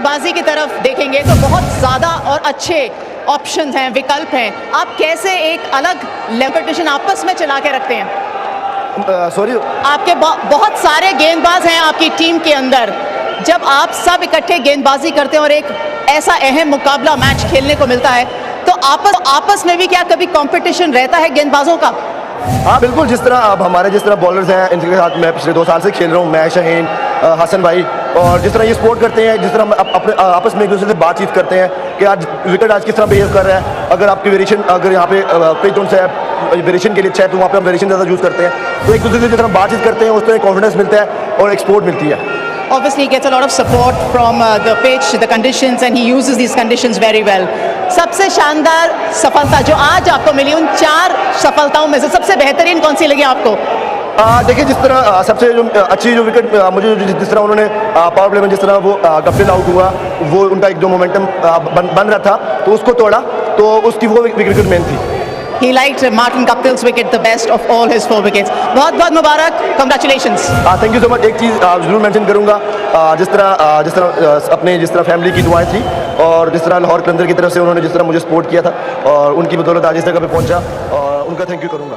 बाजी की तरफ देखेंगे तो बहुत ज़्यादा और अच्छे ऑप्शंस हैं, विकल्प हैं। आप कैसे एक अलग कॉम्पिटिशन आपस में चला के रखते हैं? सॉरी, आपके बहुत सारे गेंदबाज हैं आपकी टीम के अंदर। जब आप सब इकट्ठे गेंदबाजी करते हैं और एक ऐसा अहम मुकाबला मैच खेलने को मिलता है तो आपस में भी क्या कभी कंपटीशन रहता है गेंदबाजों का? हाँ बिल्कुल, जिस तरह अब हमारे जिस तरह बॉलर्स हैं इनके साथ मैं पिछले 2 साल से खेल रहा हूँ, मैं, शाहीन, हसन भाई, और जिस तरह ये सपोर्ट करते हैं, जिस तरह हम अपने आपस में एक दूसरे से बातचीत करते हैं कि आज विकेट आज किस तरह बिहेव कर रहा है। अगर आपकी वेरिएशन अगर यहाँ पे पेज जोन से वेरिएशन के लिए अच्छा है तो वहाँ पे हम वेरिएशन ज़्यादा यूज़ करते हैं। तो एक दूसरे से जिस तरह बातचीत करते हैं उस तरह कॉन्फिडेंस मिलता है और एक सपोर्ट मिलती है। Obviously, he gets a lot of support from the pitch, the conditions, and he uses these conditions very well. सबसे शानदार सफलता जो आज आपको मिली, उन 4 सफलताओं में से सबसे बेहतरीन कौन सी लगी आपको? देखिए, जिस तरह सबसे जो अच्छी जो विकेट मुझे जिस तरह उन्होंने पावर प्ले में जिस तरह वो गप्टिल आउट हुआ, वो उनका एक जो मोमेंटम बन रहा था तो उसको तोड़ा, तो उसकी वो विकेट मेन थी। He liked Martin Guptill's wicket the best of all his 4 wickets. बहुत बहुत मुबारक, congratulations. Thank you so much. एक चीज़ जरूर मेंशन करूंगा, जिस तरह फैमिली की दुआएं थी और जिस तरह लाहौर कलंदर की तरफ से उन्होंने जिस तरह मुझे सपोर्ट किया था और उनकी बदौलत आज इस जगह पे पहुंचा, और उनका थैंक यू करूंगा।